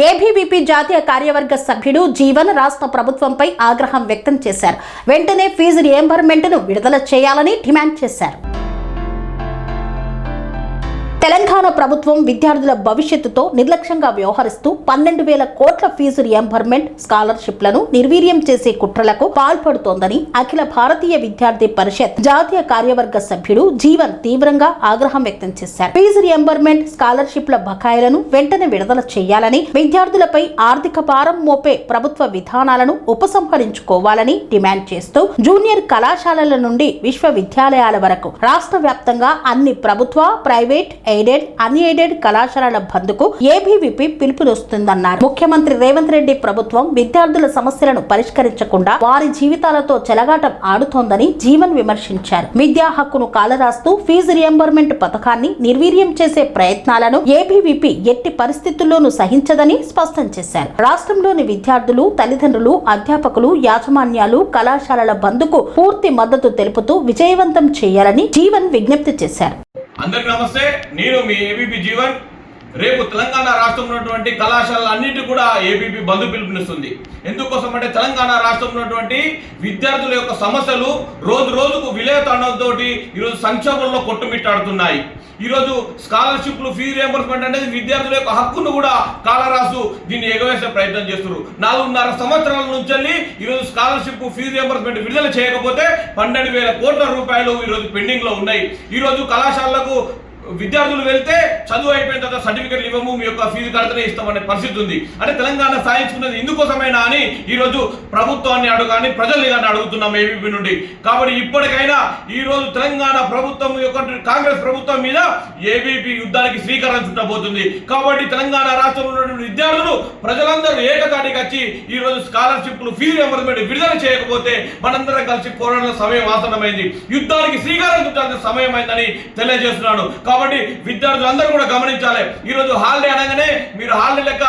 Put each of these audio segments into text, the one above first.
ABVP జాతీయ కార్యవర్గ సభ్యుడు జీవన్ రాష్ట్ర ప్రభుత్వంపై ఆగ్రహం వ్యక్తం చేశారు. వెంటనే ఫీజు రియంబర్స్మెంట్ను విడుదల చేయాలని డిమాండ్ చేశారు. తెలంగాణ ప్రభుత్వం విద్యార్థుల భవిష్యత్తుతో నిర్లక్ష్యంగా వ్యవహరిస్తూ 12,000 కోట్ల ఫీజు రియంబర్స్మెంట్ స్కాలర్షిప్లను నిర్వీర్యం చేసే కుట్రలకు పాల్పడుతోందని అఖిల భారతీయ విద్యార్థి పరిషత్ జాతీయ కార్యవర్గ సభ్యుడు జీవన్ తీవ్రంగా ఆగ్రహం వ్యక్తం చేశారు. ఫీజు రియంబర్స్మెంట్ స్కాలర్షిప్ల బకాయిలను వెంటనే విడుదల చేయాలని, విద్యార్థులపై ఆర్థిక భారం మోపే ప్రభుత్వ విధానాలను ఉపసంహరించుకోవాలని డిమాండ్ చేస్తూ జూనియర్ కళాశాలల నుండి విశ్వవిద్యాలయాల వరకు రాష్ట్ర వ్యాప్తంగా అన్ని ప్రభుత్వ, ప్రైవేట్, ఎయిడెడ్, అన్ఎయిడెడ్ కళాశాలల బంద్కు ఏబీవీపీ పిలుపునిస్తుందన్నారు. ముఖ్యమంత్రి రేవంత్ రెడ్డి ప్రభుత్వం విద్యార్థుల సమస్యలను పరిష్కరించకుండా వారి జీవితాలతో చెలగాటం ఆడుతోందని జీవన్ విమర్శించారు. విద్యా హక్కును కాలరాస్తూ ఫీజు రియంబర్స్మెంట్ పథకాన్ని నిర్వీర్యం చేసే ప్రయత్నాలను ఏబీవీపీ ఎట్టి పరిస్థితుల్లోనూ సహించదని స్పష్టం చేశారు. రాష్ట్రంలోని విద్యార్థులు, తల్లిదండ్రులు, అధ్యాపకులు, యాజమాన్యాలు కళాశాలల బంద్కు పూర్తి మద్దతు తెలుపుతూ విజయవంతం చేయాలని జీవన్ విజ్ఞప్తి చేశారు. అందరికీ నమస్తే. నేను మీ ఏబీపీ జీవన్. రేపు తెలంగాణ రాష్ట్రంలో ఉన్నటువంటి కళాశాలలు అన్నింటి కూడా ఏబీపీ బంధు పిలుపునిస్తుంది. ఎందుకోసం అంటే తెలంగాణ రాష్ట్రంలో ఉన్నటువంటి విద్యార్థుల యొక్క సమస్యలు రోజు రోజుకు విలయతాండంతో ఈరోజు సంక్షోభంలో కొట్టుమిట్టాడుతున్నాయి. ఈరోజు స్కాలర్షిప్లు, ఫీజు రియంబర్స్మెంట్ అనేది విద్యార్థుల యొక్క హక్కును కూడా కాలరాసు దీన్ని ఎగవేసే ప్రయత్నం చేస్తున్నారు. 4.5 సంవత్సరాల నుంచి ఈరోజు స్కాలర్షిప్, ఫీజు రియంబర్స్మెంట్ విడుదల చేయకపోతే 12,000 కోట్ల రూపాయలు ఈరోజు పెండింగ్ లో ఉన్నాయి. ఈరోజు కళాశాలకు విద్యార్థులు వెళ్తే చదువు అయిపోయిన తర్వాత సర్టిఫికెట్లు ఇవ్వము, మీ యొక్క ఫీజు కడితేనే ఇస్తామనే పరిస్థితి ఉంది. అంటే తెలంగాణ సాధించుకున్నది ఇందుకోసమైనా అని ఈరోజు ప్రభుత్వాన్ని అడగాని, ప్రజల్ని కానీ అడుగుతున్నాం ఏబీపీ నుండి. కాబట్టి ఇప్పటికైనా ఈరోజు తెలంగాణ ప్రభుత్వం యొక్క కాంగ్రెస్ ప్రభుత్వం మీద ఏబీపీ యుద్ధానికి శ్రీకారం చుట్టబోతుంది. కాబట్టి తెలంగాణ రాష్ట్రంలో ఉన్నటువంటి విద్యార్థులు, ప్రజలందరూ ఏకతాటికి వచ్చి ఈరోజు స్కాలర్షిప్లు, ఫీజు రియంబర్స్మెంట్ విడుదల చేయకపోతే మనందరం కలిసి పోరాడాల సమయం ఆసన్నమైంది. యుద్ధానికి శ్రీకారం చుట్టాల్సిన సమయం అయిందని తెలియజేస్తున్నాను. కాబట్టి విద్యార్థులందరూ కూడా గమనించాలి. ఈరోజు హాలిడే అనగానే మీరు హాలిడే లెక్క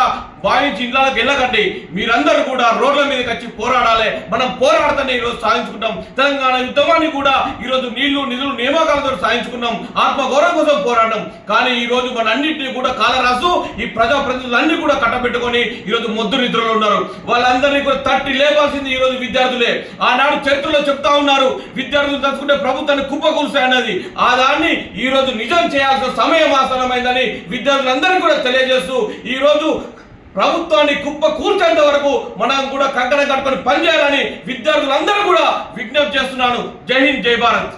భావించి ఇళ్ళకి వెళ్ళకండి. మీరందరూ కూడా రోడ్ల మీదకి వచ్చి పోరాడాలి. మనం పోరాడుతూనే ఈరోజు సాధించుకుంటాం. తెలంగాణ యుద్ధమాన్ని కూడా ఈరోజు నీళ్లు, నిధులు, నియామకాలతో సాధించుకున్నాం. ఆత్మగౌరవం కోసం పోరాడడం. కానీ ఈరోజు మన అన్నింటినీ కూడా కాలరాసు ఈ ప్రజాప్రతినిధులన్నీ కూడా కట్టబెట్టుకొని ఈరోజు మొద్దు నిద్రలో ఉన్నారు. వాళ్ళందరినీ కూడా తట్టి లేపాల్సింది ఈరోజు విద్యార్థులే. ఆనాడు చరిత్రలో చెప్తా ఉన్నారు, విద్యార్థులు తలుచుకుంటే ప్రభుత్వాన్ని కుప్పకూల్చాయన్నది. ఆ దాన్ని ఈరోజు నిజం చేయాల్సిన సమయం ఆసన్నమైందని విద్యార్థులందరికీ కూడా తెలియజేస్తూ ఈరోజు ప్రభుత్వాన్ని కుప్ప కూల్చేంత వరకు మనం కూడా కంకణం కట్టుకొని పనిచేయాలని విద్యార్థులందరూ కూడా విజ్ఞప్తి చేస్తున్నాను. జై హింద్, జై భారత్.